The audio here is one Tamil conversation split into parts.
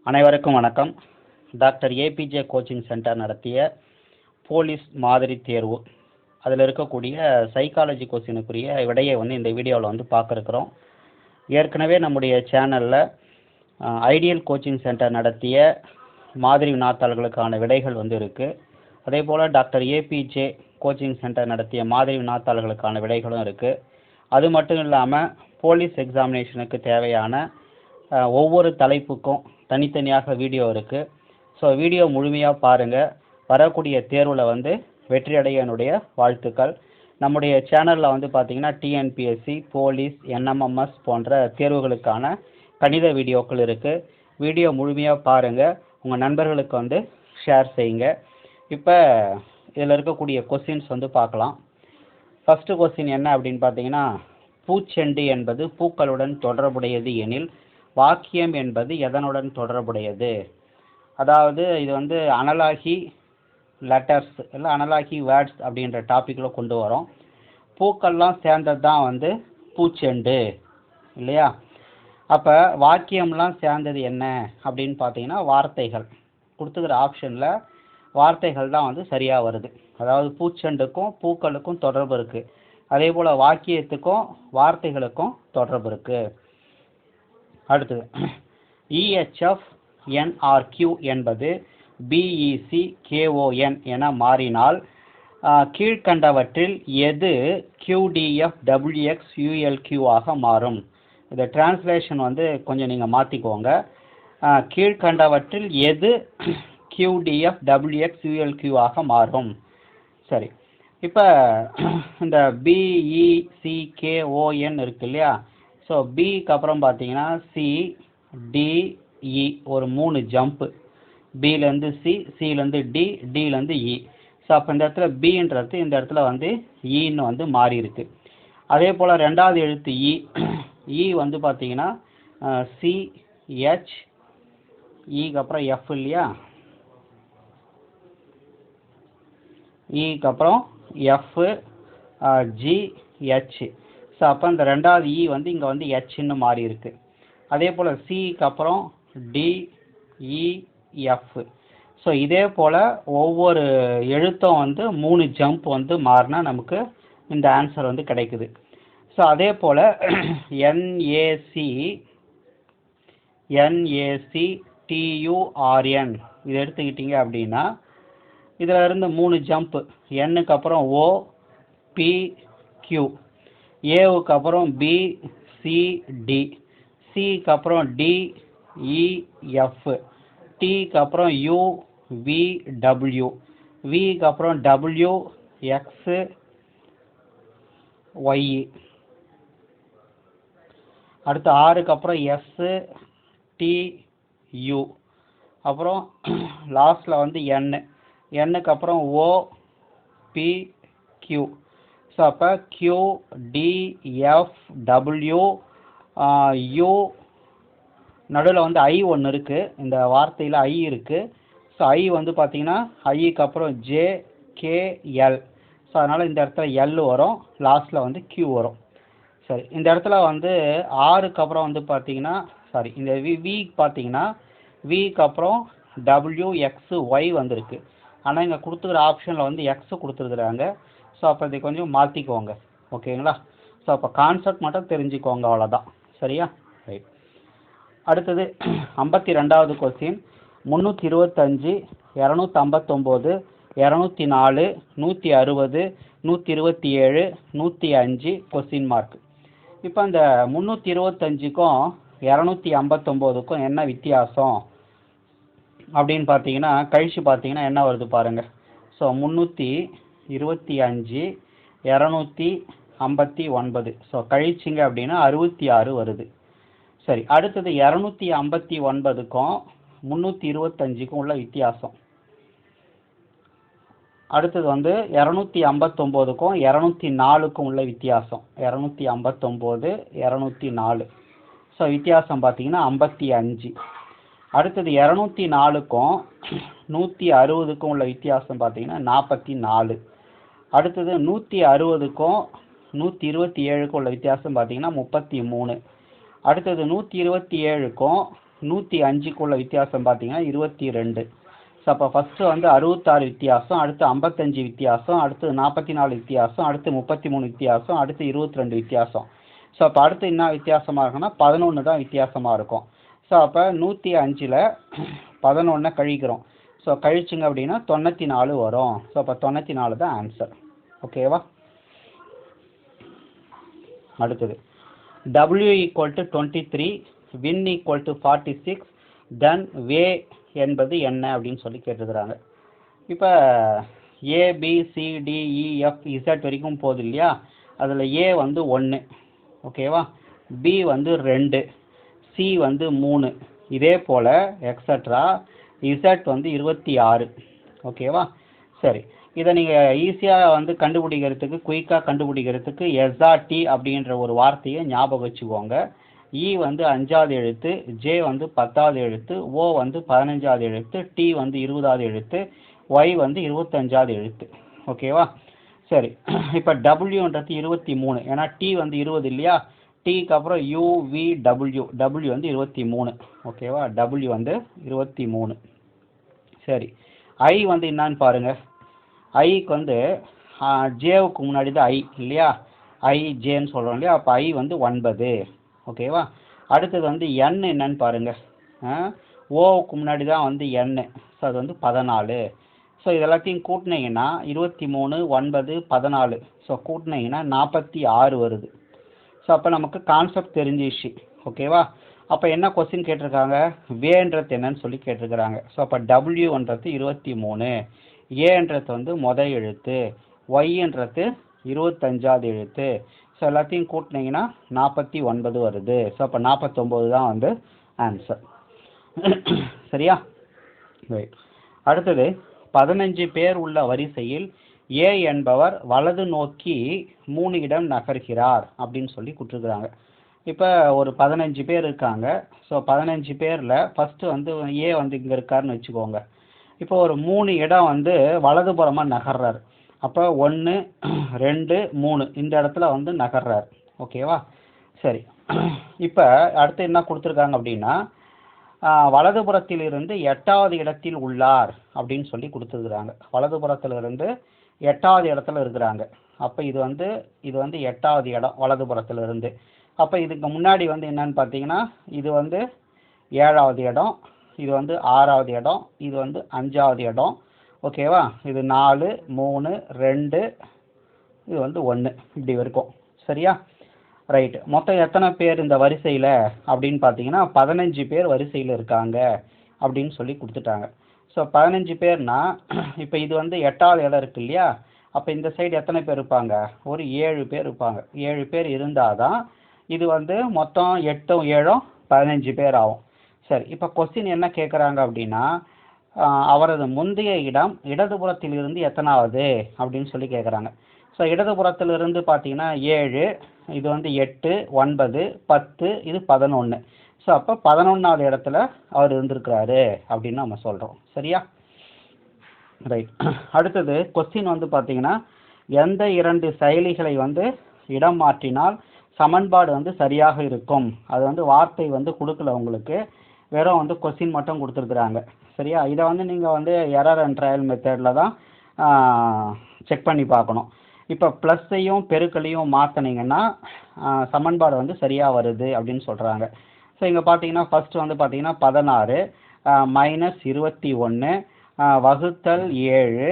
அனைவருக்கும் வணக்கம். டாக்டர் ஏபிஜே கோச்சிங் சென்டர் நடத்திய போலீஸ் மாதிரி தேர்வு அதில் இருக்கக்கூடிய சைக்காலஜி கொஸ்டினுக்குரிய விடையை இந்த வீடியோவில் பார்க்க இருக்கிறோம். ஏற்கனவே நம்முடைய சேனலில் ஐடியல் கோச்சிங் சென்டர் நடத்திய மாதிரி வினாத்தாள்களுக்கான விடைகள் இருக்குது. அதே போல் டாக்டர் ஏபிஜே கோச்சிங் சென்டர் நடத்திய மாதிரி வினாத்தாள்களுக்கான விடைகளும் இருக்குது. அது மட்டும் இல்லாமல் போலீஸ் எக்ஸாமினேஷனுக்கு தேவையான ஒவ்வொரு தலைப்புக்கும் தனித்தனியாக வீடியோ இருக்குது. ஸோ வீடியோ முழுமையாக பாருங்கள். வரக்கூடிய தேர்வில் வெற்றியடைய என்னுடைய வாழ்த்துக்கள். நம்முடைய சேனலில் பார்த்திங்கன்னா டிஎன்பிஎஸ்சி, போலீஸ், என்எம்எம்எஸ் போன்ற தேர்வுகளுக்கான கணித வீடியோக்கள் இருக்குது. வீடியோ முழுமையாக பாருங்கள். உங்கள் நண்பர்களுக்கு ஷேர் செய்யுங்க. இப்போ இதில் இருக்கக்கூடிய கொஸ்டின்ஸ் பார்க்கலாம். ஃபஸ்ட்டு கொஸ்டின் என்ன அப்படின்னு பார்த்தீங்கன்னா, பூச்செண்டு என்பது பூக்களுடன் தொடர்புடையது எனில் வாக்கியம் என்பது எதனுடன் தொடர்புடையது? அதாவது இது அனலாகி லெட்டர்ஸ் இல்லை அனலாகி வேர்ட்ஸ் அப்படின்ற டாப்பிக்கில் கொண்டு வரோம். பூக்கள்லாம் சேர்ந்தது தான் பூச்செண்டு இல்லையா? அப்போ வாக்கியம்லாம் சேர்ந்தது என்ன அப்படின்னு பார்த்தீங்கன்னா, வார்த்தைகள். கொடுத்துக்கிற ஆப்ஷனில் வார்த்தைகள் தான் சரியாக வருது. அதாவது பூச்செண்டுக்கும் பூக்களுக்கும் தொடர்பு இருக்குது. அதே போல் வாக்கியத்துக்கும் வார்த்தைகளுக்கும் தொடர்பு இருக்குது. அடுத்தது, EHF NRQ என்பது BEC KON என மாறினால் கீழ்கண்டவற்றில் எது QDF WX ULQ ஆக மாறும்? இந்த டிரான்ஸ்லேஷன் கொஞ்சம் நீங்கள் மாற்றிக்கோங்க. கீழ்கண்டவற்றில் எது QDF WX ULQ ஆக மாறும்? சரி, இப்போ இந்த BECKON இருக்கு இல்லையா? ஸோ பிக்கு அப்புறம் பார்த்தீங்கன்னா CDE ஒரு 3 ஜம்ப்பு. பிலேருந்து சி, சிலேருந்து டி, டிலேருந்து இ. ஸோ அப்போ இந்த இடத்துல பின்றது இந்த இடத்துல ஈன்னு மாறி இருக்கு. அதே போல் ரெண்டாவது எழுத்து இ பார்த்தீங்கன்னா CH, ஈக்கு அப்புறம் எஃப் இல்லையா? ஈக்கு அப்புறம் எஃப், GH. ஸோ அப்போ இந்த ரெண்டாவது இ இங்கே ஹெச்ன்னு மாறி இருக்கு. அதே போல் சிக்கு அப்புறம் DEF. ஸோ இதே போல் ஒவ்வொரு எழுத்தும் 3 ஜம்ப் மாறினா நமக்கு இந்த ஆன்சர் கிடைக்குது. ஸோ அதே போல் NACTURN இதை எடுத்துக்கிட்டிங்க அப்படின்னா இதில் இருந்து 3 ஜம்ப்பு. எண்ணுக்கு அப்புறம் OPQ, ஏவுக்கு அப்புறம் BCD, சிக்கு அப்புறம் DEF, டிக்கு அப்புறம் UVW, விக்கு அப்புறம் WXY, அடுத்து ஆறுக்கு அப்புறம் STU, அப்புறம் லாஸ்டில் எண்ணுக்கு அப்புறம் OPQ. ஸோ அப்போ QDFW U நடுவில் ஐ ஒன்று இருக்குது. இந்த வார்த்தையில் ஐ இருக்குது. ஸோ ஐ பார்த்தீங்கன்னா ஐக்கு அப்புறம் JKL. ஸோ அதனால் இந்த இடத்துல எல் வரும், லாஸ்ட்டில் Q வரும். சரி, இந்த இடத்துல ஆறுக்கு அப்புறம் பார்த்தீங்கன்னா இந்த விக்கு பார்த்தீங்கன்னா விக்கு அப்புறம் WXY வந்திருக்கு. ஆனால் இங்கே கொடுத்துக்கிற ஆப்ஷனில் எக்ஸ் கொடுத்துருக்குறாங்க. ஸோ அப்போ இதை கொஞ்சம் மாற்றிக்கோங்க. ஓகேங்களா? ஸோ அப்போ கான்செப்ட் மட்டும் தெரிஞ்சுக்கோங்க, அவ்வளோதான். சரியா? ரைட். அடுத்தது 52வது கொஸ்டின். 325, 259, 204, 160, 127, 105 question mark. இப்போ இந்த 325க்கும் 259க்கும் என்ன வித்தியாசம் அப்படின்னு பார்த்தீங்கன்னா, கழிச்சு பார்த்தீங்கன்னா என்ன வருது பாருங்கள். ஸோ 325, 259. ஸோ கழிச்சிங்க அப்படின்னா 66 வருது. சரி, அடுத்தது 259க்கும் 325க்கும் உள்ள வித்தியாசம். அடுத்தது 259க்கும் 204க்கும் உள்ள வித்தியாசம். 259, 204. ஸோ வித்தியாசம் பார்த்தீங்கன்னா 55. அடுத்தது 204க்கும் 160க்கும் உள்ள வித்தியாசம் பார்த்தீங்கன்னா 44. அடுத்தது 160க்கும் 127க்கும் உள்ள வித்தியாசம் பார்த்தீங்கன்னா 33. அடுத்தது 127க்கும் 105க்குள்ள வித்தியாசம் பார்த்தீங்கன்னா 22. ஸோ அப்போ ஃபஸ்ட்டு வந்து 66 வித்தியாசம், அடுத்து 55 வித்தியாசம், அடுத்து 44 வித்தியாசம், அடுத்து 33 வித்தியாசம், அடுத்து 22 வித்தியாசம். ஸோ அப்போ அடுத்து என்ன வித்தியாசமாக இருக்குன்னா 11 தான் வித்தியாசமாக இருக்கும். ஸோ அப்போ 105ல் 11 கழிக்கிறோம். ஸோ கழிச்சிங்க அப்படின்னா 94 வரும். ஸோ அப்போ 94 தான் ஆன்சர். ஓகேவா? அடுத்தது W = 23, win = 46, then way என்பது என்ன அப்படின்னு சொல்லி கேட்டுக்கிறாங்க. இப்போ ABCDEFZ வரைக்கும் போகுது இல்லையா, அதில் A வந்து 1, ஓகேவா, B வந்து 2, C வந்து 3, இதே போல் எக்ஸட்ரா Z வந்து 26. ஓகேவா? சரி, இதை நீங்கள் ஈஸியாக வந்து கண்டுபிடிக்கிறதுக்கு, குயிக்காக கண்டுபிடிக்கிறதுக்கு SRT அப்படின்ற ஒரு வார்த்தையை ஞாபகம் வச்சுக்கோங்க. E வந்து 5வது எழுத்து, J வந்து 10வது எழுத்து, O வந்து 15வது எழுத்து, T வந்து 20வது எழுத்து, Y வந்து 25வது எழுத்து. ஓகேவா? சரி, இப்போ Wன்றது 23, ஏன்னா T வந்து 20 இல்லையா, Tக்கு அப்புறம் UVW, W வந்து 23. ஓகேவா? W வந்து 23. சரி, I வந்து என்னான்னு பாருங்கள். ஐக்கு வந்து ஜேவுக்கு முன்னாடி தான் ஐ இல்லையா, ஐஜேன்னு சொல்கிறோம் இல்லையா, அப்போ ஐ வந்து 9. ஓகேவா? அடுத்தது வந்து என் என்னன்னு பாருங்கள். ஓவுக்கு முன்னாடி தான் வந்து என், ஸோ அது வந்து 14. ஸோ இதெல்லாத்தையும் கூட்டினீங்கன்னா 23, 9, 14, ஸோ கூட்டினீங்கன்னா 46 வருது. ஸோ அப்போ நமக்கு கான்செப்ட் தெரிஞ்சிச்சு. ஓகேவா? அப்போ என்ன கொஸ்டின் கேட்டிருக்காங்க, வேன்றது என்னன்னு சொல்லி கேட்டிருக்கிறாங்க. ஸோ அப்போ டபிள்யூன்றது 23, ஏன்றது வந்து முதல் எழுத்து, ஒய்ன்றது 25வது எழுத்து. ஸோ எல்லாத்தையும் கூட்டினீங்கன்னா 49 வருது. ஸோ அப்போ 49 தான் வந்து ஆன்சர். சரியா? ரைட். அடுத்தது 15 பேர் உள்ள வரிசையில் ஏ என்பவர் வலது நோக்கி 3 இடம் நகர்கிறார் அப்படின்னு சொல்லி கொடுத்துருக்குறாங்க. இப்போ ஒரு 15 பேர் இருக்காங்க. ஸோ 15 பேரில் ஃபஸ்ட்டு வந்து ஏ வந்து இங்கே இருக்காருன்னு வச்சுக்கோங்க. இப்போ ஒரு 3 இடம் வந்து வலதுபுறமாக நகர்றாரு. அப்போ 1, 2, 3 இந்த இடத்துல வந்து நகர்றாரு. ஓகேவா? சரி, இப்போ அடுத்து என்ன கொடுத்துருக்காங்க அப்படின்னா, வலதுபுறத்திலிருந்து 8வது இடத்தில் உள்ளார் அப்படின்னு சொல்லி கொடுத்துருக்குறாங்க. வலதுபுறத்திலிருந்து 8வது இடத்துல இருக்கிறாங்க. அப்போ இது வந்து 8வது இடம் வலதுபுறத்திலிருந்து. அப்போ இதுக்கு முன்னாடி வந்து என்னன்னு பார்த்தீங்கன்னா, இது வந்து 7வது இடம், இது வந்து 6வது இடம், இது வந்து 5வது இடம். ஓகேவா? இது 4, 3, 2, இது வந்து 1 இப்படி இருக்கும். சரியா? ரைட்டு. மொத்தம் எத்தனை பேர் இந்த வரிசையில் அப்படின்னு பார்த்தீங்கன்னா 15 பேர் வரிசையில் இருக்காங்க அப்படின்னு சொல்லி கொடுத்துட்டாங்க. ஸோ 15 பேர்னா, இப்போ இது வந்து 8வது இடம் இருக்கு இல்லையா, அப்போ இந்த சைடு எத்தனை பேர் இருப்பாங்க, ஒரு 7 பேர் இருப்பாங்க. 7 பேர் இருந்தால் தான் இது வந்து மொத்தம் 8, 7, 15 பேர் ஆகும். சரி, இப்போ கொஸ்டின் என்ன கேட்குறாங்க அப்படின்னா, அவரது முந்தைய இடம் இடதுபுறத்திலிருந்து எத்தனாவது அப்படின்னு சொல்லி கேட்குறாங்க. ஸோ இடதுபுறத்திலிருந்து பார்த்தீங்கன்னா 7, இது வந்து 8, 9, 10, இது 11. ஸோ அப்போ 11வது இடத்துல அவர் இருந்திருக்கிறாரு அப்படின்னு நம்ம சொல்கிறோம். சரியா? ரைட். அடுத்தது கொஸ்டின் வந்து பார்த்தீங்கன்னா, எந்த 2 செயலிகளை வந்து இடம் மாற்றினால் சமன்பாடு வந்து சரியாக இருக்கும். அது வந்து வார்த்தை வந்து கொடுக்கல உங்களுக்கு, வெறும் வந்து கொஸ்டின் மட்டும் கொடுத்துருக்குறாங்க. சரியா? இதை வந்து நீங்கள் வந்து எரர் அண்ட் ட்ரையல் மெத்தடில் தான் செக் பண்ணி பார்க்கணும். இப்போ ப்ளஸ்ஸையும் பெருக்களையும் மாற்றினீங்கன்னா சமன்பாடு வந்து சரியாக வருது அப்படின்னு சொல்கிறாங்க. ஸோ இங்கே பார்த்தீங்கன்னா ஃபஸ்ட்டு வந்து பார்த்தீங்கன்னா 16 மைனஸ் 21 வகுத்தல் 7,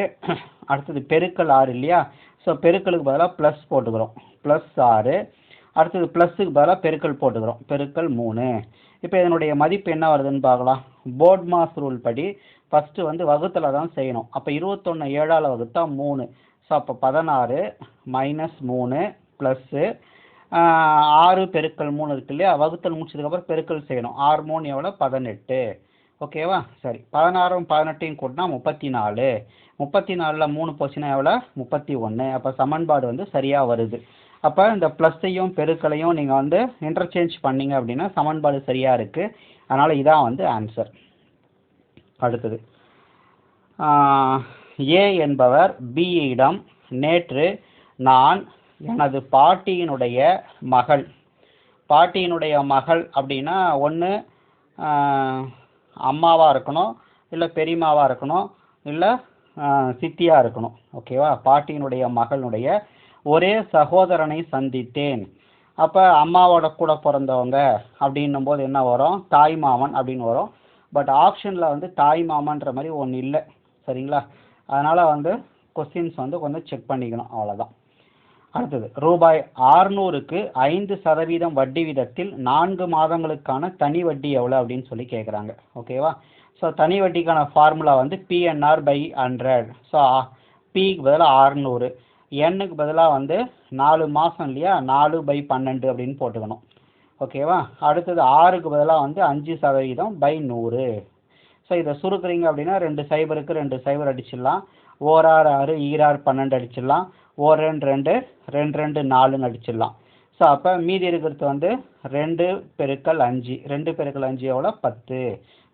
அடுத்தது பெருக்கல் 6 இல்லையா. ஸோ பெருக்கலுக்கு பதிலாக ப்ளஸ் போட்டுக்கிறோம், ப்ளஸ் 6. அடுத்தது ப்ளஸ்ஸுக்கு பதிலாக பெருக்கல் போட்டுக்கிறோம், பெருக்கல் 3. இப்போ இதனுடைய மதிப்பு என்ன வருதுன்னு பார்க்கலாம். போர்ட் மாஸ் ரூல் படி ஃபஸ்ட்டு வந்து வகுத்தலை தான் செய்யணும். அப்போ 21 7ஆல் வகுத்தா 3. ஸோ அப்போ 16 மைனஸ் 3 ப்ளஸ்ஸு 6 பெருக்கல் 3 இருக்கு இல்லையா, வகுத்தல் முடிச்சதுக்கப்புறம் பெருக்கல் செய்யணும். 6 3 எவ்வளோ, 18. ஓகேவா? சரி, 16 18 கூட்டினா 34. 34ல் 3 போச்சுன்னா எவ்வளோ, 31. அப்போ சமன்பாடு வந்து சரியாக வருது. அப்போ இந்த ப்ளஸ்ஸையும் பெருக்களையும் நீங்கள் வந்து இன்டர்சேஞ்ச் பண்ணிங்க அப்படின்னா சமன்பாடு சரியாக இருக்குது. அதனால் இதான் வந்து ஆன்சர். அடுத்தது ஏ என்பவர் பியிடம் நேற்று நான் எனது பாட்டியினுடைய மகள் அப்படின்னா ஒன்று அம்மாவாக இருக்கணும், இல்லை பெரியம்மாவாக இருக்கணும், இல்லை சித்தியாக இருக்கணும். ஓகேவா? பாட்டியினுடைய மகளுடைய ஒரே சகோதரனை சந்தித்தேன். அப்போ அம்மாவோட கூட பிறந்தவங்க அப்படின்னும் போது என்ன வரும்? தாய் மாமன் அப்படின்னு வரும். பட் ஆப்ஷனில் வந்து தாய் மாமன்ற மாதிரி ஒன்று இல்லை. சரிங்களா? அதனால் வந்து கொஸ்டின்ஸ் வந்து கொஞ்சம் செக் பண்ணிக்கணும், அவ்வளோதான். அடுத்தது, ரூபாய் 600க்கு 5% வட்டி விதத்தில் 4 மாதங்களுக்கான தனி வட்டி எவ்வளோ அப்படின்னு சொல்லி கேட்குறாங்க. ஓகேவா? ஸோ தனி வட்டிக்கான ஃபார்முலா வந்து PNR/100. ஸோ பிக்கு பதிலாக 600, எண்ணுக்கு பதிலாக வந்து 4 மாதம் இல்லையா, 4/12 அப்படின்னு போட்டுக்கணும். ஓகேவா? அடுத்தது 6க்கு பதிலாக வந்து 5%/100. ஸோ இதை சுருக்குறீங்க அப்படின்னா 2 சைபருக்கு 2 சைபர் அடிச்சிடலாம். ஓராறு 6, ஈராறு 12 அடிச்சிடலாம். ஓர் 2 2, 2 2 4ன்னு அடிச்சிடலாம். ஸோ அப்போ மீதி இருக்கிறது வந்து 2 பெருக்கல் 5, 2 பெருக்கல் 5 எவ்வளோ? 10.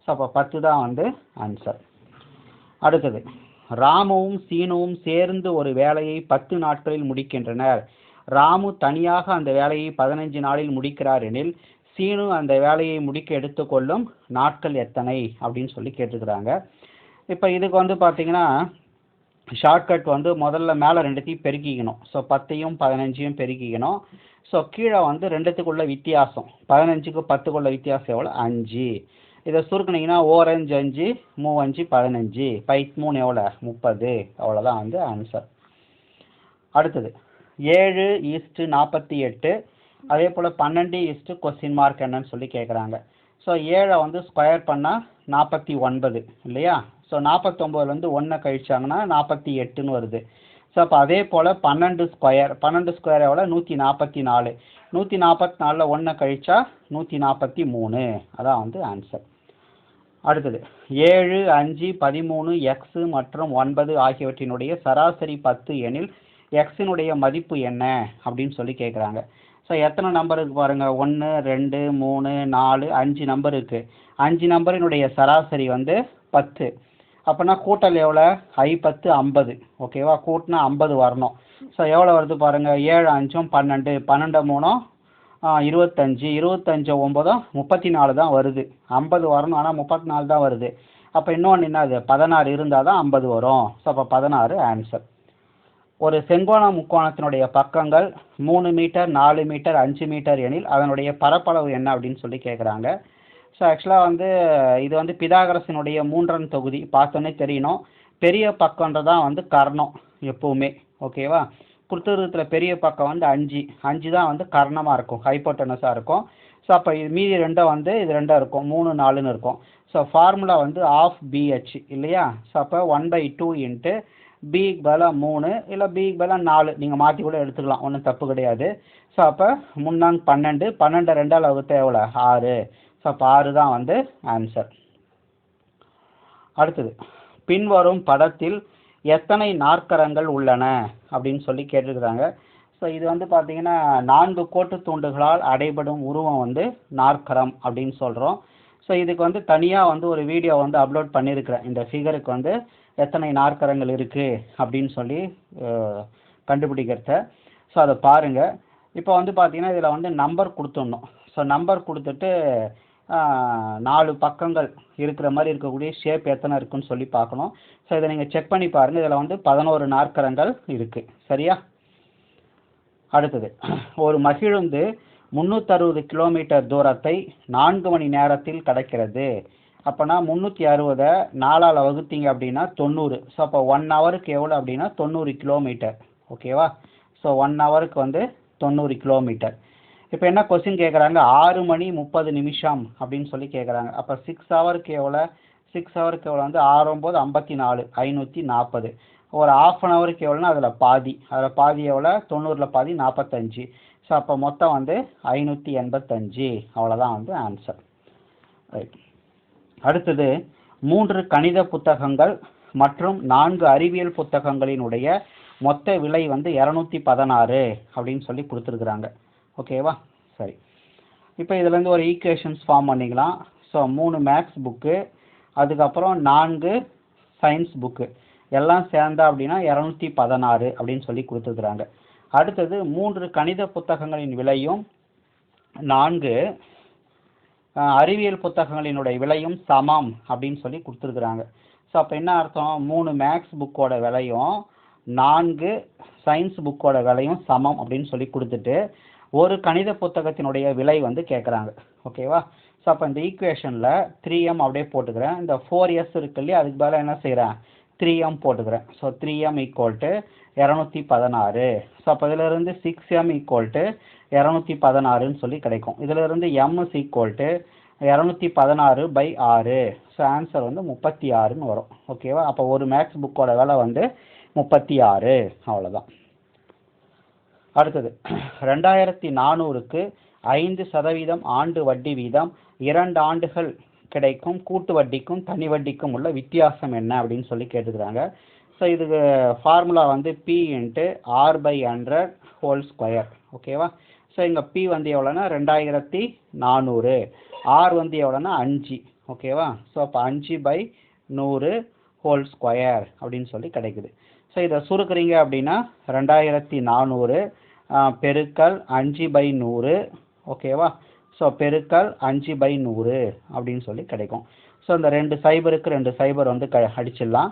ஸோ அப்போ 10 தான் வந்து ஆன்சர். அடுத்தது, ராமுவும் சீனுவும் சேர்ந்து ஒரு வேலையை 10 நாட்களில் முடிக்கின்றனர். ராமு தனியாக அந்த வேலையை 15 நாளில் முடிக்கிறார் எனில் சீனு அந்த வேலையை முடிக்க எடுத்துக்கொள்ளும் நாட்கள் எத்தனை அப்படின்னு சொல்லி கேட்டுக்கிறாங்க. இப்போ இதுக்கு வந்து பார்த்தீங்கன்னா ஷார்ட்கட் வந்து முதல்ல மேலே 2த்தையும் பெருக்கிக்கணும். ஸோ 10யும் 15யும் பெருக்கிக்கணும். ஸோ கீழே வந்து 2த்துக்குள்ள வித்தியாசம், 15க்கு 10க்குள்ள வித்தியாசம் எவ்வளோ? 5. இதை சுருக்குனீங்கன்னா 4 5 5, 3 5 15, 3 எவ்வளோ? 30. அவ்வளோதான் வந்து ஆன்சர். அடுத்தது 7:48, அதே போல் 12 கொஸ்டின் மார்க் என்னன்னு சொல்லி கேட்குறாங்க. ஸோ 7 வந்து ஸ்கொயர் பண்ணால் 49 இல்லையா? ஸோ 49லேருந்து 1 கழிச்சாங்கன்னா 48ன்னு வருது. ஸோ அப்போ அதே போல் 12 ஸ்கொயர் எவ்வளோ? 144. 144ல் 1 கழிச்சா 143. அதான் வந்து ஆன்சர். அடுத்தது 7 5 13 x மற்றும் 9 ஆகியவற்றினுடைய சராசரி 10 எனில் எக்ஸினுடைய மதிப்பு என்ன அப்படின்னு சொல்லி கேட்குறாங்க. ஸோ எத்தனை நம்பர் இருக்குது பாருங்கள்? 1 2 3 4 5 நம்பர் இருக்குது. 5 நம்பரினுடைய சராசரி வந்து 10. அப்போனா கூட்டல் எவ்வளோ? I10 50. ஓகேவா? கூட்டினா 50 வரணும். ஸோ எவ்வளோ வருது பாருங்கள்? 7 5 12, 12 3 25, 25 9 34 தான் வருது. 50 வரணும், ஆனால் 34 தான் வருது. அப்போ இன்னொன்று என்னது? 16 இருந்தால் தான் 50 வரும். ஸோ அப்போ 16 ஆன்சர். ஒரு செங்கோண முக்கோணத்தினுடைய பக்கங்கள் 3 மீட்டர் 4 மீட்டர் 5 மீட்டர் எனில் அதனுடைய பரப்பளவு என்ன அப்படின்னு சொல்லி கேட்குறாங்க. ஸோ ஆக்சுவலாக வந்து இது வந்து பிதாகரஸினுடைய 3 தொகுதி பார்த்தோன்னே தெரியணும். பெரிய பக்கம்ன்றதான் வந்து கர்ணம் எப்போவுமே. ஓகேவா? கொடுத்துருக்கிறதுல பெரிய பக்கம் வந்து 5 தான் வந்து கர்ணமாக இருக்கும், ஹைப்போட்டனஸாக இருக்கும். ஸோ அப்போ இது மீதி 2 வந்து இது 2 இருக்கும், 3 4ன்னு இருக்கும். ஸோ ஃபார்முலா வந்து ஆஃப் BH இல்லையா? ஸோ அப்போ 1/2 இன்ட்டு பிக்கு பதிலாக 3 இல்லை பிக்கு பதிலாக 4 நீங்கள் மாற்றி கூட எடுத்துக்கலாம், ஒன்றும் தப்பு கிடையாது. ஸோ அப்போ 3 12, 12 2ஆல் வகுத்தா எவ்வளோ? 6. ஸோ அப்போ 6 தான் வந்து ஆன்சர். அடுத்தது, பின்வரும் படத்தில் எத்தனை நாற்கரங்கள் உள்ளன அப்படின்னு சொல்லி கேட்டிருக்கிறாங்க. ஸோ இது வந்து பார்த்தீங்கன்னா 4 கோட்டு தூண்டுகளால் அடைபடும் உருவம் வந்து நாற்கரம் அப்படின்னு சொல்கிறோம். ஸோ இதுக்கு வந்து தனியாக வந்து ஒரு வீடியோ வந்து அப்லோட் பண்ணியிருக்கிறேன். இந்த ஃபிகருக்கு வந்து எத்தனை நாற்கரங்கள் இருக்குது அப்படின்னு சொல்லி கண்டுபிடிக்கிறத. ஸோ அதை பாருங்கள். இப்போ வந்து பார்த்தீங்கன்னா இதில் வந்து நம்பர் கொடுத்துடணும். ஸோ நம்பர் கொடுத்துட்டு 4 பக்கங்கள் இருக்கிற மாதிரி இருக்கக்கூடிய ஷேப் எத்தனை இருக்குன்னு சொல்லி பார்க்கணும். ஸோ இதை நீங்கள் செக் பண்ணி பாருங்கள். இதில் வந்து 11 நாற்கரங்கள் இருக்குது. சரியா? அடுத்தது, ஒரு மகிழுந்து 360 கிலோமீட்டர் தூரத்தை 4 மணி நேரத்தில் கடக்கிறது. அப்போனா 360 4ஆல் வகுத்தீங்க அப்படின்னா 90. ஸோ அப்போ 1 ஹவருக்கு எவ்வளோ அப்படின்னா 90 கிலோமீட்டர். ஓகேவா? ஸோ 1 ஹவருக்கு வந்து 90 கிலோமீட்டர். இப்போ என்ன கொஸ்டின் கேட்குறாங்க? 6 மணி 30 நிமிஷம் அப்படின்னு சொல்லி கேட்குறாங்க. அப்போ 6 ஹவருக்கு எவ்வளோ? 6 ஹவருக்கு எவ்வளோ வந்து 6 9 54, 540. ஒரு ½ அன் ஹவருக்கு எவ்வளோன்னா அதில் பாதி எவ்வளோ? 90ல் பாதி 45. ஸோ அப்போ மொத்தம் வந்து 585. அவ்வளோதான் வந்து ஆன்சர். ரைட். அடுத்தது, 3 கணித புத்தகங்கள் மற்றும் 4 அறிவியல் புத்தகங்களினுடைய மொத்த விலை வந்து 216 அப்படின்னு சொல்லி கொடுத்துருக்குறாங்க. ஓகேவா? சரி. இப்போ இதுலேருந்து ஒரு ஈக்குவேஷன்ஸ் ஃபார்ம் பண்ணிக்கலாம். ஸோ 3 மேக்ஸ் புக்கு, அதுக்கப்புறம் 4 சயின்ஸ் புக்கு எல்லாம் சேர்ந்தா அப்படின்னா 216 அப்படின்னு சொல்லி கொடுத்துருக்குறாங்க. அடுத்தது 3 கணித புத்தகங்களின் விலையும் 4 அறிவியல் புத்தகங்களினுடைய விலையும் சமம் அப்படின்னு சொல்லி கொடுத்துருக்குறாங்க. ஸோ அப்போ என்ன அர்த்தம், 3 மேக்ஸ் புக்கோட விலையும் 4 சயின்ஸ் புக்கோட விலையும் சமம் அப்படின்னு சொல்லி கொடுத்துட்டு ஒரு கணித புத்தகத்தினுடைய விலை வந்து கேட்குறாங்க. ஓகேவா? ஸோ அப்போ இந்த ஈக்குவேஷனில் 3m அப்படியே போட்டுக்கிறேன். இந்த 4s இருக்கு இல்லையா, அதுக்கு பதிலாக என்ன செய்கிறேன், 3m போட்டுக்கிறேன். So 3m = 216. ஸோ அப்போ இதிலிருந்து 6m = 216ன்னு சொல்லி கிடைக்கும். இதிலிருந்து m = 216/6. ஸோ ஆன்சர் வந்து 36ன்னு வரும். ஓகேவா? அப்போ ஒரு மேக்ஸ் புக்கோட விலை வந்து 36. அவ்வளோதான். அடுத்தது 2400க்கு 5% ஆண்டு வட்டி வீதம் 2 ஆண்டுகள் கிடைக்கும் கூட்டு வட்டிக்கும் தனி வட்டிக்கும் உள்ள வித்தியாசம் என்ன அப்படின்னு சொல்லி கேட்டுக்கிறாங்க. ஸோ இதுக்கு ஃபார்முலா வந்து P × R/100 ஹோல் ஸ்கொயர். ஓகேவா? ஸோ இங்கே P வந்து எவ்வளோன்னா 2400, R வந்து எவ்வளோன்னா 5. ஓகேவா? ஸோ அப்போ 5/100 ஹோல் ஸ்கொயர் அப்படின்னு சொல்லி கிடைக்குது. ஸோ இதை சுருக்குறீங்க அப்படின்னா 2400 பெருக்கல் 5/100. ஓகேவா? ஸோ பெருக்கல் 5/100 அப்படின்னு சொல்லி கிடைக்கும். ஸோ இந்த 2 சைபருக்கு 2 சைபர் வந்து அடிச்சிடலாம்.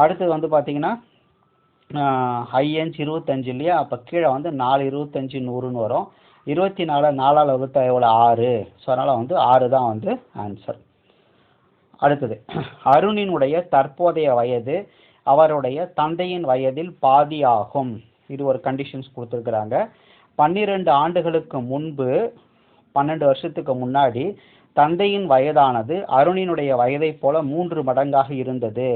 அடுத்தது வந்து பார்த்தீங்கன்னா ஐஎன்ச் 25 இல்லையா, அப்போ கீழே வந்து 4 25 100ன்னு வரும். 24 4ஆல் வகுத்தா எவ்வளோ, 6. ஸோ அதனால் வந்து 6 தான் வந்து ஆன்சர். அடுத்தது அருணினுடைய தற்போதைய வயது அவருடைய தந்தையின் வயதில் பாதி ஆகும். இது ஒரு கண்டிஷன்ஸ் கொடுத்துருக்குறாங்க. 12 ஆண்டுகளுக்கு முன்பு 12 வருஷத்துக்கு முன்னாடி தந்தையின் வயதானது அருணினுடைய வயதை போல 3 மடங்காக இருந்தது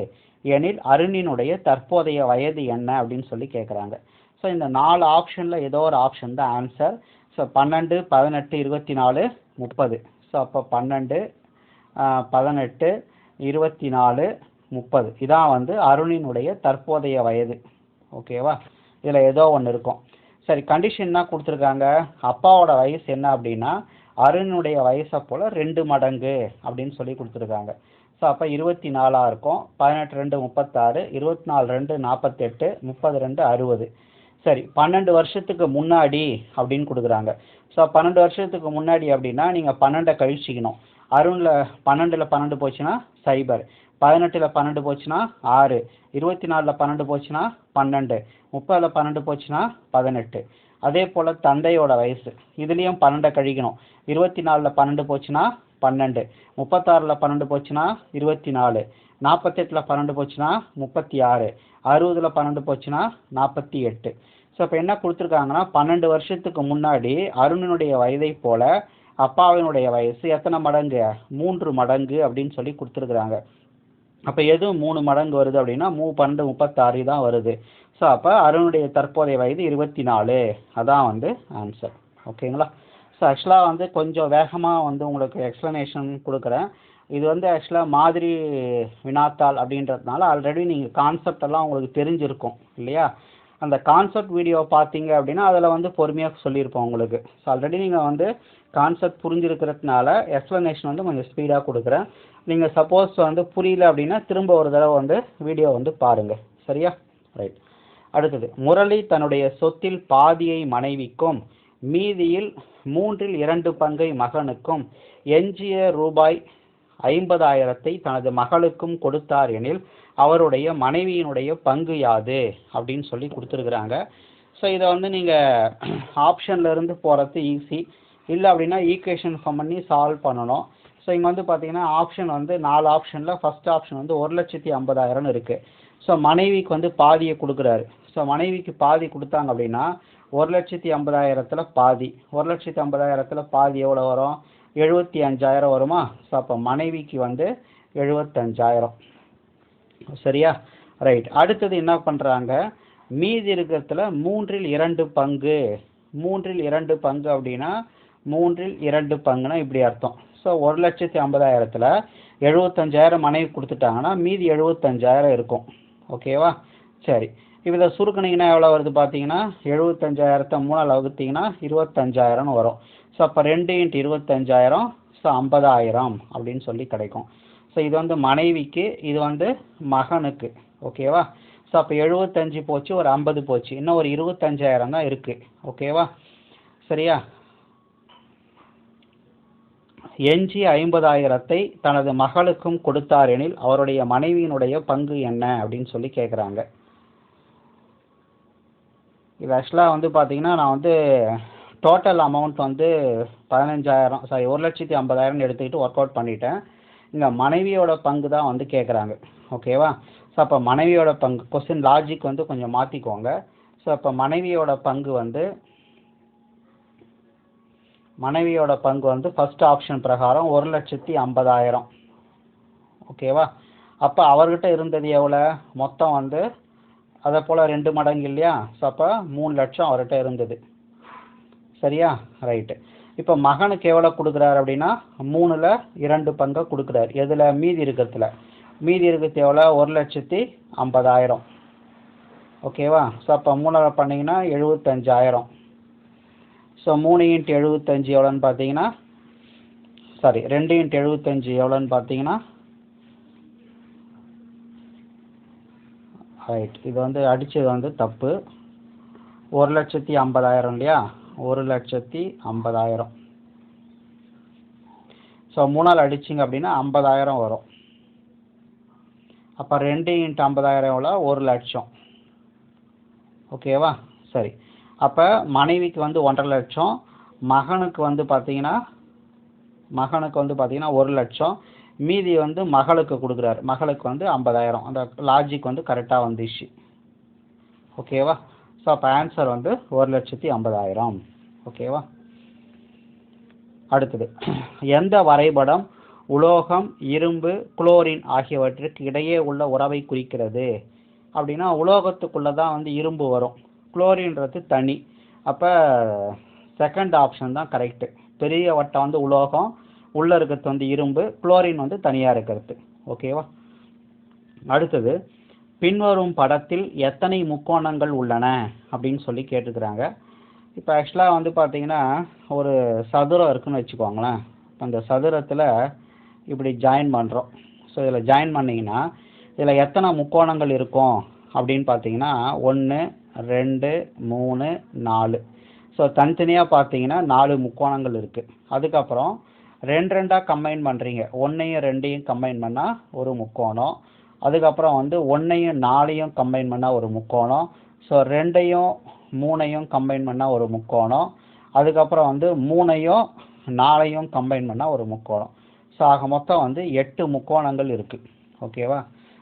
எனில் அருணினுடைய தற்போதைய வயது என்ன அப்படின்னு சொல்லி கேட்குறாங்க. ஸோ இந்த 4 ஆப்ஷனில் ஏதோ ஒரு ஆப்ஷன் தான் ஆன்சர். ஸோ 12 18 24 30. ஸோ அப்போ 12 18 24 30 இதான் வந்து அருணினுடைய தற்போதைய வயது. ஓகேவா? இதில் ஏதோ ஒன்று இருக்கும். சரி, கண்டிஷன் என்ன கொடுத்துருக்காங்க, அப்பாவோட வயசு என்ன அப்படின்னா அருணுடைய வயசை போல் 2 மடங்கு அப்படின்னு சொல்லி கொடுத்துருக்காங்க. ஸோ அப்போ 24 இருக்கும். 18 2 36, 24 2 48, 32 60. சரி, 12 வருஷத்துக்கு முன்னாடி அப்படின்னு கொடுக்குறாங்க. ஸோ 12 வருஷத்துக்கு முன்னாடி அப்படின்னா நீங்கள் 12 கழிச்சிக்கணும். அருணில் 12ல் 12 போச்சுன்னா 0, 18ல் 12 போச்சுன்னா 6, 24ல் 12 போச்சுன்னா 12, 30ல் 12 போச்சுன்னா 18. அதே போல் தந்தையோட வயசு இதுலேயும் 12 கழிக்கணும். 24ல் 12 போச்சுன்னா 12, 36ல் 12 போச்சுன்னா 24, 48ல் 12 போச்சுன்னா 36, 60ல் 12 போச்சுன்னா 48. ஸோ இப்போ என்ன கொடுத்துருக்காங்கன்னா 12 வருஷத்துக்கு முன்னாடி அருணினுடைய வயதை போல அப்பாவினுடைய வயசு எத்தனை மடங்கு, 3 மடங்கு அப்படின்னு சொல்லி கொடுத்துருக்குறாங்க. அப்போ எது 3 மடங்கு வருது அப்படின்னா 12 36 தான் வருது. ஸோ அப்போ அருணுடைய தற்போதைய வயது 24. அதான் வந்து ஆன்சர். ஓகேங்களா? ஸோ ஆக்சுவலாக வந்து கொஞ்சம் வேகமாக வந்து உங்களுக்கு எக்ஸ்ப்ளனேஷன் கொடுக்குறேன். இது வந்து ஆக்சுவலாக மாதிரி வினாத்தாள் அப்படின்றதுனால ஆல்ரெடி நீங்கள் கான்செப்ட் எல்லாம் உங்களுக்கு தெரிஞ்சிருக்கும் இல்லையா. அந்த கான்செப்ட் வீடியோ பார்த்தீங்க அப்படின்னா அதில் வந்து பொறுமையாக சொல்லியிருப்போம் உங்களுக்கு. ஸோ ஆல்ரெடி நீங்கள் வந்து கான்செப்ட் புரிஞ்சிருக்கிறதுனால எக்ஸ்ப்ளனேஷன் வந்து கொஞ்சம் ஸ்பீடாக கொடுக்குறேன். நீங்கள் சப்போஸ் வந்து புரியல அப்படின்னா திரும்ப ஒரு தடவை வந்து வீடியோ வந்து பாருங்கள். சரியா? ரைட். அடுத்தது முரளி தன்னுடைய சொத்தில் பாதியை மனைவிக்கும் மீதியில் 3/2 பங்கை மகனுக்கும் எஞ்சிய ரூபாய் 50,000 தனது மகளுக்கும் கொடுத்தார் எனில் அவருடைய மனைவியினுடைய பங்கு யாது அப்படின்னு சொல்லி கொடுத்துருக்குறாங்க. ஸோ இதை வந்து நீங்கள் ஆப்ஷன்லேருந்து போகிறது ஈஸி, இல்லை அப்படின்னா ஈக்குவேஷன் ஃபார்ம் பண்ணி சால்வ் பண்ணணும். ஸோ இங்கே வந்து பார்த்தீங்கன்னா ஆப்ஷன் வந்து 4 ஆப்ஷனில் ஃபஸ்ட் ஆப்ஷன் வந்து 1,50,000 இருக்குது. ஸோ மனைவிக்கு வந்து பாதியை கொடுக்குறாரு. ஸோ மனைவிக்கு பாதி கொடுத்தாங்க அப்படின்னா 1,50,000 பாதி, 1,50,000 பாதி எவ்வளோ வரும், 75,000 வருமா. ஸோ அப்போ மனைவிக்கு வந்து 75,000. சரியா? ரைட். அடுத்தது என்ன பண்ணுறாங்க, மீதி இருக்கிறதுல 3/2 பங்கு, 3/2 பங்கு அப்படின்னா 3/2 பங்குனா இப்படி அர்த்தம். ஸோ 1,50,000ல் 75,000 மனைவி கொடுத்துட்டாங்கன்னா மீதி 75,000 இருக்கும். ஓகேவா? சரி, இப்போ இதை சுருக்குனிங்கன்னா எவ்வளோ வருது பார்த்தீங்கன்னா 75,000 3ஆல் வகுத்தீங்கன்னா 25,000 வரும். ஸோ அப்போ 2 × 25,000 ஸோ 50,000 அப்படின்னு சொல்லி கிடைக்கும். ஸோ இது வந்து மனைவிக்கு, இது வந்து மகனுக்கு. ஓகேவா? ஸோ அப்போ 75 போச்சு, ஒரு 50 போச்சு, இன்னும் ஒரு 25,000 தான் இருக்குது. ஓகேவா? சரியா? எஞ்சி 50,000 தனது மகளுக்கும் கொடுத்தார் எனில் அவருடைய மனைவியினுடைய பங்கு என்ன அப்படின்னு சொல்லி கேட்குறாங்க. இது ஆக்சுவலாக வந்து பார்த்தீங்கன்னா நான் வந்து டோட்டல் அமௌண்ட் வந்து 1,50,000 எடுத்துக்கிட்டு ஒர்க் அவுட் பண்ணிட்டேன். இங்கே மனைவியோட பங்கு தான் வந்து கேட்குறாங்க. ஓகேவா? ஸோ அப்போ மனைவியோட பங்கு கொஸ்டின் லாஜிக் வந்து கொஞ்சம் மாற்றிக்கோங்க. ஸோ அப்போ மனைவியோட பங்கு வந்து ஃபர்ஸ்ட் ஆப்ஷன் பிரகாரம் 1,50,000. ஓகேவா? அப்போ அவர்கிட்ட இருந்தது எவ்வளோ? மொத்தம் வந்து அதை போல் 2 மடங்கு இல்லையா? ஸோ அப்போ 3 லட்சம் அவர்கிட்ட இருந்தது. சரியா? ரைட்டு. இப்போ மகனுக்கு எவ்வளோ கொடுக்குறாரு அப்படின்னா 3ல் 2 பங்கை கொடுக்குறாரு. எதில்? மீதி இருக்கிறது எவ்வளோ? 1,50,000. ஓகேவா? ஸோ அப்போ 3 பண்ணிங்கன்னா 75,000. ஸோ 3 × 75 எவ்வளோன்னு பார்த்தீங்கன்னா 2 × 75 எவ்வளோன்னு பார்த்தீங்கன்னா ரைட். இது வந்து அடித்தது வந்து தப்பு. 1,50,000 இல்லையா? 1,50,000. ஸோ 3ஆல் அடிச்சிங்க அப்படின்னா 50,000 வரும். அப்போ 2 × 50,000 எவ்வளோ? 1 லட்சம். ஓகேவா? சரி. அப்போ மனைவிக்கு வந்து 1,50,000 லட்சம், மகனுக்கு வந்து பார்த்தீங்கன்னா 1 லட்சம், மீதி வந்து மகளுக்கு கொடுக்குறாரு. மகளுக்கு வந்து 50,000. அந்த லாஜிக் வந்து கரெக்டாக வந்துச்சு. ஓகேவா? ஸோ அப்போ ஆன்சர் வந்து 1,50,000. ஓகேவா? அடுத்தது, எந்த வரைபடம் உலோகம், இரும்பு, குளோரின் ஆகியவற்றுக்கு இடையே உள்ள உறவை குறிக்கிறது அப்படின்னா உலோகத்துக்குள்ளே தான் வந்து இரும்பு வரும், குளோரின்றது தனி. அப்போ செகண்ட் ஆப்ஷன் தான் கரெக்டு. பெரிய வட்டம் வந்து உலோகம், உள்ளே இருக்கிறது வந்து இரும்பு, குளோரின் வந்து தனியாக இருக்கிறது. ஓகேவா? அடுத்தது, பின்வரும் படத்தில் எத்தனை முக்கோணங்கள் உள்ளன அப்படின்னு சொல்லி கேட்டுக்கிறாங்க. இப்போ ஆக்சுவலாக வந்து பார்த்தீங்கன்னா ஒரு சதுரம் இருக்குன்னு வச்சுக்கோங்களேன். அந்த சதுரத்தில் இப்படி ஜாயின் பண்ணுறோம். ஸோ இதில் ஜாயின் பண்ணிங்கன்னா இதில் எத்தனை முக்கோணங்கள் இருக்கும் அப்படின்னு பார்த்தீங்கன்னா 1, 2, 3, 4. ஸோ தனித்தனியாக பார்த்தீங்கன்னா 4 முக்கோணங்கள் இருக்குது. அதுக்கப்புறம் 2 கம்பைன் பண்ணுறீங்க. 1ஐயும் 2ஐயும் கம்பைன் பண்ணால் ஒரு முக்கோணம். அதுக்கப்புறம் வந்து 1ஐயும் 4ஐயும் கம்பைன் பண்ணால் ஒரு முக்கோணம். ஸோ 2ஐயும் 3ஐயும் கம்பைன் பண்ணால் ஒரு முக்கோணம். அதுக்கப்புறம் வந்து 3ஐயும் 4ஐயும் கம்பைன் பண்ணால் ஒரு முக்கோணம். ஸோ ஆக மொத்தம் வந்து 8 முக்கோணங்கள் இருக்குது. ஓகேவா?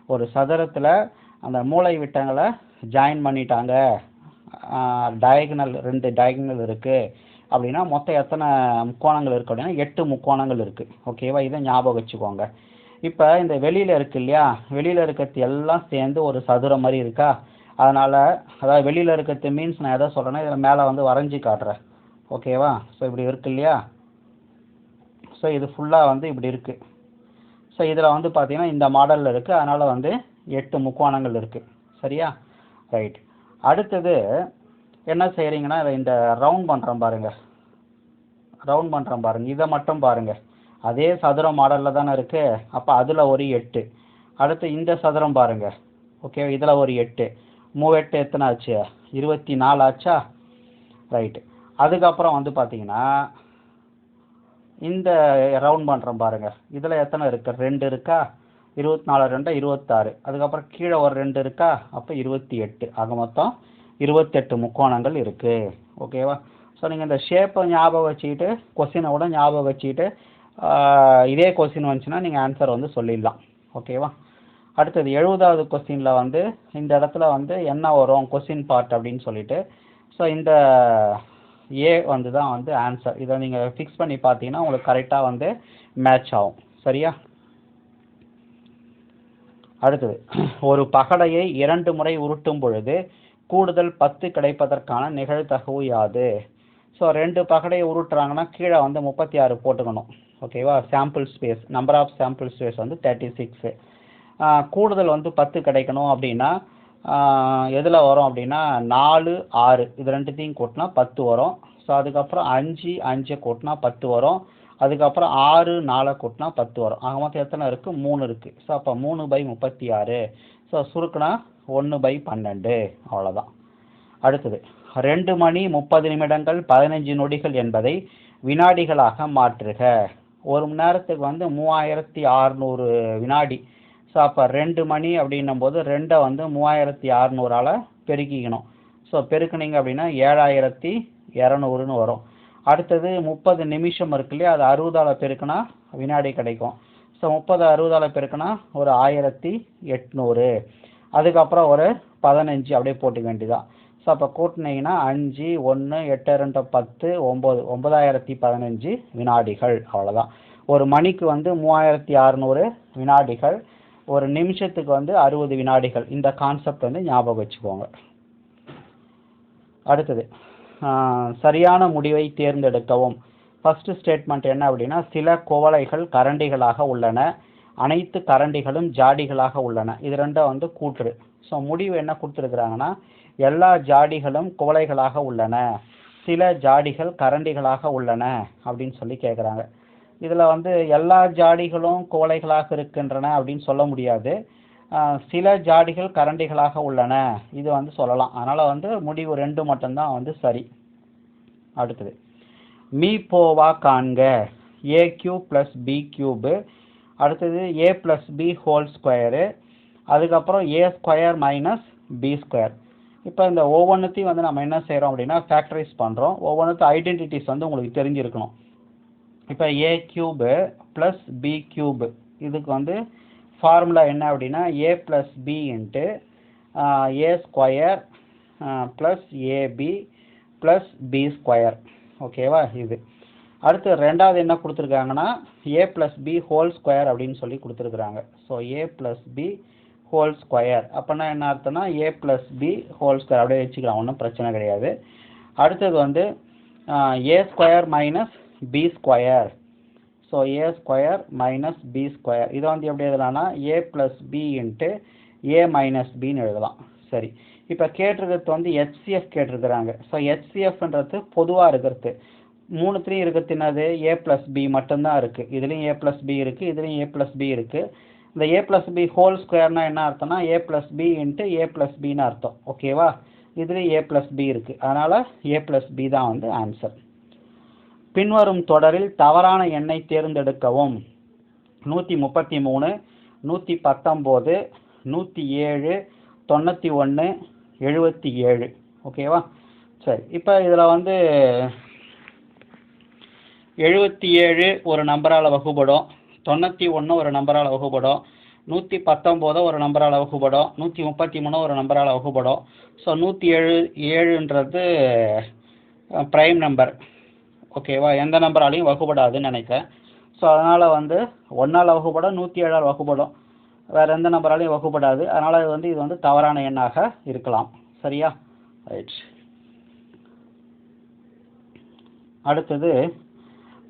ஒரு சதுரத்தில் அந்த மூலை விட்டங்களை ஜாயின் பண்ணிட்டாங்க, டயகனல் 2 டயகனல் இருக்குது அப்படின்னா மொத்தம் எத்தனை முக்கோணங்கள் இருக்குது அப்படின்னா 8 முக்கோணங்கள் இருக்குது. ஓகேவா? இதை ஞாபகம் வச்சுக்கோங்க. இப்போ இந்த வெளியில் இருக்கு இல்லையா, வெளியில் இருக்கிறது எல்லாம் சேர்ந்து ஒரு சதுரம் மாதிரி இருக்கா? அதனால் அதாவது வெளியில் இருக்கிறது மீன்ஸ் நான் எதை சொல்கிறேன்னா இதில் மேலே வந்து வரைஞ்சி காட்டுறேன். ஓகேவா? ஸோ இப்படி இருக்கு இல்லையா? ஸோ இது ஃபுல்லாக வந்து இப்படி இருக்குது. ஸோ இதில் வந்து பார்த்தீங்கன்னா இந்த மாடலில் இருக்குது. அதனால் வந்து 8 முக்கோணங்கள் இருக்குது. சரியா? ரைட். அடுத்தது என்ன செய்கிறீங்கன்னா இந்த ரவுண்ட் பண்ணுறோம் பாருங்கள். இதை மட்டும் பாருங்கள். அதே சதுரம் மாடலில் தானே இருக்குது. அப்போ அதில் ஒரு 8. அடுத்து இந்த சதுரம் பாருங்கள். ஓகே, இதில் ஒரு 8. 3 8 எத்தனை ஆச்சு? 24 ஆச்சா? ரைட்டு. அதுக்கப்புறம் வந்து பார்த்தீங்கன்னா இந்த ரவுண்ட் பண்ணுறோம் பாருங்கள். இதில் எத்தனை இருக்குது? 2 இருக்கா? 24 2 26. அதுக்கப்புறம் கீழே ஒரு 2 இருக்கா? அப்போ 28. ஆக மொத்தம் 28 முக்கோணங்கள் இருக்குது. ஓகேவா? ஸோ நீங்கள் இந்த ஷேப்பை ஞாபகம் வச்சுக்கிட்டு கொஸ்டினோட ஞாபகம் வச்சுக்கிட்டு இதே கொஸ்டின் வந்துச்சுன்னா நீங்கள் ஆன்சர் வந்து சொல்லிடலாம். ஓகேவா? அடுத்தது 70வது கொஸ்டினில் வந்து இந்த இடத்துல வந்து என்ன வரும் கொஸ்டின் பார்ட் அப்படின்னு சொல்லிட்டு, ஸோ இந்த ஏ வந்து தான் வந்து ஆன்சர். இதை நீங்கள் ஃபிக்ஸ் பண்ணி பார்த்தீங்கன்னா உங்களுக்கு கரெக்டாக வந்து மேட்ச் ஆகும். சரியா? அடுத்தது, ஒரு பகடையை 2 முறை உருட்டும் பொழுது கூடுதல் 10 கிடைப்பதற்கான நிகழ்தகவு யாது? ஸோ 2 பகடையை உருட்டுறாங்கன்னா கீழே வந்து 36 போட்டுக்கணும். ஓகேவா? Sample space, number of sample space வந்து 36. கூடுதல் வந்து 10 கிடைக்கணும் அப்படின்னா எதில் வரும் அப்படின்னா 4 6 இது ரெண்டுத்தையும் கூட்டினா 10 வரும். ஸோ அதுக்கப்புறம் 5 5 கூட்டினா 10 வரும். அதுக்கப்புறம் 6 4 கூட்டினா 10 வரும். ஆக மொத்தம் எத்தனை இருக்குது? 3 இருக்குது. ஸோ அப்போ 3/36. ஸோ சுருக்குனா 1/12. அவ்வளோதான். அடுத்தது, 2 மணி 30 நிமிடங்கள் 15 நொடிகள் என்பதை வினாடிகளாக மாற்றுக. ஒரு மணி நேரத்துக்கு வந்து 3600 வினாடி. ஸோ அப்போ 2 மணி அப்படின்னும் போது 2 வந்து 3600ஆல் பெருக்கிக்கணும். ஸோ பெருக்குனீங்க அப்படின்னா 7200ன்னு வரும். அடுத்தது 30 நிமிஷம் இருக்கு இல்லையா, அது 60ஆல் பெருக்குனா வினாடி கிடைக்கும். ஸோ 30 60ஆல் பெருக்குனா ஒரு 1800. அதுக்கப்புறம் ஒரு 15 அப்படியே போட்டுக்க வேண்டியதான். ஸோ அப்போ கூட்டினீங்கன்னா 5 1 8 2 10 9 9015 வினாடிகள். அவ்வளோதான். ஒரு மணிக்கு வந்து 3600 வினாடிகள், ஒரு நிமிஷத்துக்கு வந்து 60 வினாடிகள். இந்த கான்செப்ட் வந்து ஞாபகம் வச்சுக்கோங்க. அடுத்தது சரியான முடிவை தேர்ந்தெடுக்கவும். ஃபர்ஸ்ட் ஸ்டேட்மெண்ட் என்ன அப்படின்னா, சில குவளைகள் கரண்டிகளாக உள்ளன, அனைத்து கரண்டிகளும் ஜாடிகளாக உள்ளன. இது ரெண்டும் வந்து கூற்று. ஸோ முடிவு என்ன கொடுத்துருக்குறாங்கன்னா, எல்லா ஜாடிகளும் குவளைகளாக உள்ளன, சில ஜாடிகள் கரண்டிகளாக உள்ளன அப்படின்னு சொல்லி கேட்குறாங்க. இதில் வந்து எல்லா ஜாடிகளும் குவளைகளாக இருக்கின்றன அப்படின்னு சொல்ல முடியாது. சில ஜாடிகள் கரண்டிகளாக உள்ளன இது வந்து சொல்லலாம். அதனால் வந்து முடிவு 2 மட்டும்தான் வந்து சரி. அடுத்தது மீப்போவா காண்க. A cube plus B cube, அடுத்தது ஏ ப்ளஸ் பி ஹோல் ஸ்கொயரு, அதுக்கப்புறம் ஏ ஸ்கொயர் மைனஸ் பி ஸ்கொயர். இப்போ இந்த ஒவ்வொன்றுத்தையும் வந்து நம்ம என்ன செய்கிறோம் அப்படின்னா ஃபேக்டரைஸ் பண்ணுறோம். ஒவ்வொன்றுத்தையும் ஐடென்டிட்டிஸ் வந்து உங்களுக்கு தெரிஞ்சிருக்கணும். இப்போ A cube plus B cube, இதுக்கு வந்து ஃபார்முலா என்ன அப்படின்னா A plus B into A square plus AB plus B square. ஓகேவா? இது அடுத்து ரெண்டாவது என்ன கொடுத்துருக்காங்கன்னா A plus B whole square அப்படின்னு சொல்லி கொடுத்துருக்குறாங்க. So A plus B whole square அப்படின்னா என்ன அர்த்தம்னா A plus B whole square அப்படியே வச்சுக்கலாம், ஒன்றும் பிரச்சனை கிடையாது. அடுத்தது வந்து A square minus B square. So A square minus B square இதை வந்து எப்படி எழுதலாம்னா ஏ ப்ளஸ் பி இன்ட்டு ஏ மைனஸ் பின்னு எழுதலாம். சரி, இப்போ கேட்டிருக்கிறது வந்து ஹெச்சிஎஃப் கேட்டிருக்கிறாங்க. ஸோ ஹெச்சிஎஃப்ன்றது பொதுவாக இருக்கிறது. மூணுத்துலேயும் இருக்கிறது என்னது ஏ ப்ளஸ் பி மட்டும்தான் இருக்குது. இதுலேயும் ஏ ப்ளஸ் பி இருக்குது, இதுலேயும் ஏ ப்ளஸ் பி இருக்குது. இந்த ஏ ப்ளஸ் பி ஹோல் ஸ்கொயர்னா என்ன அர்த்தம்னா A plus B into A plus பின்னு அர்த்தம். ஓகேவா? இதுலேயும் ஏ ப்ளஸ் பி இருக்குது, அதனால் ஏ ப்ளஸ் பி தான் வந்து ஆன்சர். பின்வரும் தொடரில் தவறான எண்ணை தேர்ந்தெடுக்கவும். 133 119 107 91 77. ஓகேவா? சரி, இப்போ இதில் வந்து 77 ஒரு நம்பரால் வகுப்படும், 91 ஒரு நம்பரால் வகுப்படும், 119 ஒரு நம்பரால் வகுப்படும், 133 ஒரு நம்பரால் வகுப்படும். ஸோ 107ன்றது ப்ரைம் நம்பர். ஓகேவா? எந்த நம்பராலையும் வகுப்படாதுன்னு நினைக்கிறேன். ஸோ அதனால் வந்து 1ஆல் வகுப்படும், 107ஆல் வகுப்படும், வேறு எந்த நம்பராலையும் வகுப்படாது. அதனால் இது வந்து தவறான எண்ணாக இருக்கலாம். சரியா? ரைட். அடுத்தது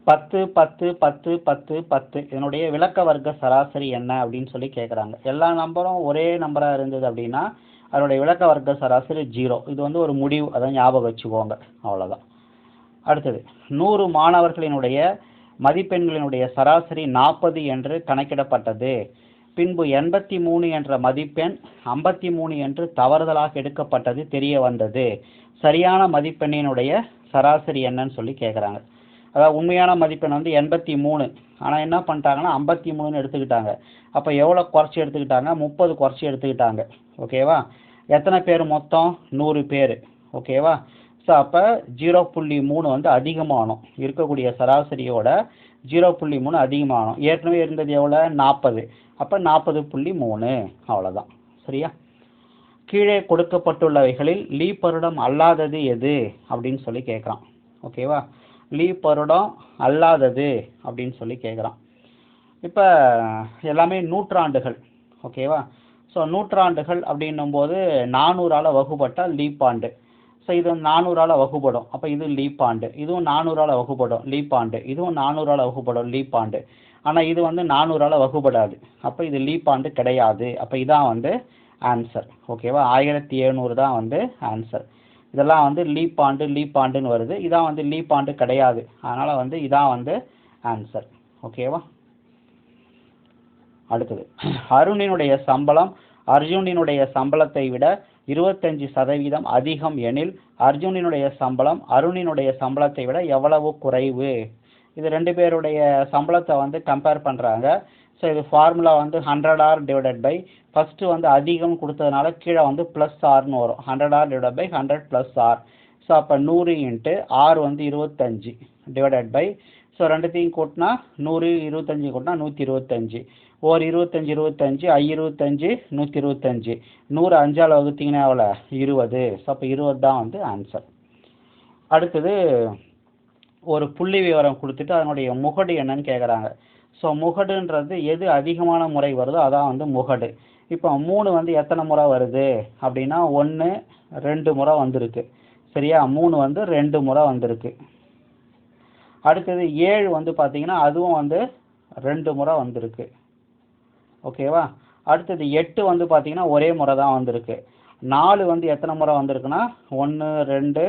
10 10 10 10 10 இதனுடைய விளக்க வர்க்க சராசரி என்ன அப்படின்னு சொல்லி கேட்குறாங்க. எல்லா நம்பரும் ஒரே நம்பராக இருந்தது அப்படின்னா அதனுடைய விளக்க வர்க்க சராசரி 0. இது வந்து ஒரு முடிவு, அதை ஞாபகம் வச்சுக்கோங்க, அவ்வளோதான். அடுத்தது 100 மாணவர்களினுடைய மதிப்பெண்களினுடைய சராசரி 40 என்று கணக்கிடப்பட்டது. பின்பு 83 என்ற மதிப்பெண் 53 என்று தவறுதலாக எடுக்கப்பட்டது தெரிய வந்தது. சரியான மதிப்பெண்ணினுடைய சராசரி என்னன்னு சொல்லி கேட்குறாங்க. அதாவது உண்மையான மதிப்பெண் வந்து 83, ஆனால் என்ன பண்ணிட்டாங்கன்னா 53ன்னு எடுத்துக்கிட்டாங்க. அப்போ எவ்வளோ குறைச்சி எடுத்துக்கிட்டாங்க? 30 குறைச்சி எடுத்துக்கிட்டாங்க. ஓகேவா? எத்தனை பேர் மொத்தம்? 100 பேர். ஓகேவா? ஸோ அப்போ 0.3 வந்து அதிகமாகணும். இருக்கக்கூடிய சராசரியோட 0.3 அதிகமாகணும். ஏற்கனவே இருந்தது எவ்வளோ? 40. அப்போ 40.3. அவ்வளோதான். சரியா? கீழே கொடுக்கப்பட்டுள்ளவைகளில் லீப் வருடம் அல்லாதது எது அப்படின்னு சொல்லி கேட்குறான். ஓகேவா? லீப் வருடம் அல்லாதது அப்படின்னு சொல்லி கேட்குறான். இப்போ எல்லாமே நூற்றாண்டுகள். ஓகேவா? ஸோ நூற்றாண்டுகள் அப்படின்னும் போது 400ஆல் வகுப்பட்டால் லீப் ஆண்டு. ஸோ இது 400ஆல் வகுப்படும், அப்போ இது லீப் ஆண்டு. இதுவும் 400ஆல் வகுப்படும், லீப் ஆண்டு. இதுவும் 400ஆல் வகுப்படும், லீப் ஆண்டு. ஆனால் இது வந்து 400ஆல் வகுப்படாது, அப்போ இது லீப் ஆண்டு கிடையாது. அப்போ இதான் வந்து ஆன்சர். ஓகேவா? 1700 தான் வந்து ஆன்சர். இதெல்லாம் வந்து லீப் ஆண்டுன்னு வருது. இதான் வந்து லீப் ஆண்டு கிடையாது, அதனால் வந்து இதான் வந்து ஆன்சர். ஓகேவா? அடுத்தது அருணினுடைய சம்பளம் அர்ஜுனினுடைய சம்பளத்தை விட 25% அதிகம் எனில் அர்ஜுனினுடைய சம்பளம் அருணினுடைய சம்பளத்தை விட எவ்வளவு குறைவு இது 2 பேருடைய சம்பளத்தை வந்து கம்பேர் பண்ணுறாங்க. ஸோ இது ஃபார்முலா வந்து 100R டிவைடட் பை ஃபஸ்ட்டு வந்து அதிகம் கொடுத்ததுனால கீழே வந்து ப்ளஸ் ஆர்னு வரும். 100R divided by 100 plus R. So அப்போ 100 இன்ட்டு ஆர் வந்து 25 டிவைடட் பை, ஸோ ரெண்டுத்தையும் கூட்டினா 100 25 கூட்டினா 125. ஒரு 25 25 25 125. 100 5ஆல் வகுத்தீங்கன்னா எவ்வளோ? 20. ஸோ அப்போ 20 தான் வந்து ஆன்சர். அடுத்தது ஒரு புள்ளி விவரம் கொடுத்துட்டு அதனுடைய முகடு என்னன்னு கேட்குறாங்க. ஸோ முகடுன்றது எது அதிகமான முறை வருதோ அதான் வந்து முகடு. இப்போ 3 வந்து எத்தனை முறை வருது அப்படின்னா 1 2 முறை வந்திருக்கு. சரியா? 3 வந்து 2 முறை வந்திருக்கு. அடுத்தது 7 வந்து பார்த்தீங்கன்னா அதுவும் வந்து 2 முறை வந்திருக்கு. ஓகேவா? அடுத்தது 8 வந்து பார்த்தீங்கன்னா ஒரே முறை தான் வந்திருக்கு. 4 வந்து எத்தனை முறை வந்திருக்குன்னா 1 2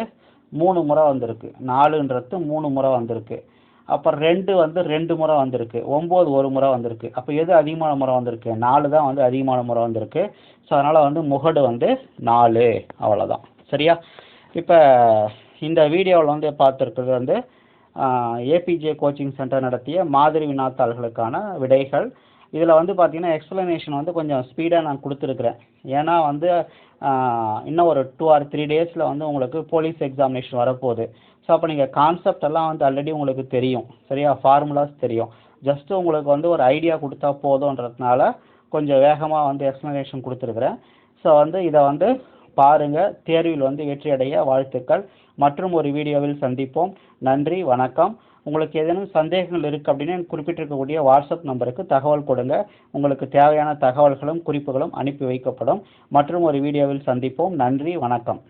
3 முறை வந்திருக்கு. 4ன்றது 3 முறை வந்திருக்கு. அப்புறம் 2 வந்து 2 முறை வந்திருக்கு. 9 ஒரு முறை வந்திருக்கு. அப்போ எது அதிகமான முறை வந்திருக்கு? 4 தான் வந்து அதிகமான முறை வந்திருக்கு. ஸோ அதனால் வந்து முகடு வந்து 4. அவ்வளோதான். சரியா? இப்போ இந்த வீடியோவில் வந்து பார்த்துருக்கிறது வந்து ஏபிஜே கோச்சிங் சென்டர் நடத்திய மாதிரி வினாத்தாள்களுக்கான விடைகள். இதில் வந்து பார்த்தீங்கன்னா எக்ஸ்ப்ளனேஷன் வந்து கொஞ்சம் ஸ்பீடாக நான் கொடுத்துருக்குறேன். ஏன்னா வந்து இன்னும் ஒரு 2 or 3 டேஸில் வந்து உங்களுக்கு போலீஸ் எக்ஸாமினேஷன் வரப்போகுது. ஸோ அப்போ நீங்கள் கான்செப்ட் எல்லாம் வந்து ஆல்ரெடி உங்களுக்கு தெரியும். சரியா? ஃபார்முலாஸ் தெரியும். ஜஸ்ட்டு உங்களுக்கு வந்து ஒரு ஐடியா கொடுத்தா போதுன்றதுனால கொஞ்சம் வேகமாக வந்து எக்ஸ்ப்ளனேஷன் கொடுத்துருக்குறேன். ஸோ வந்து இதை வந்து பாருங்கள். தேர்வில் வந்து வெற்றியடைய வாழ்த்துக்கள். மற்றும் ஒரு வீடியோவில் சந்திப்போம். நன்றி, வணக்கம். உங்களுக்கு ஏதேனும் சந்தேகங்கள் இருக்குது அப்படின்னு குறிப்பிட்டிருக்கக்கூடிய வாட்ஸ்அப் நம்பருக்கு தகவல் கொடுங்க. உங்களுக்கு தேவையான தகவல்களும் குறிப்புகளும் அனுப்பி வைக்கப்படும். மற்றும் ஒரு வீடியோவில் சந்திப்போம். நன்றி, வணக்கம்.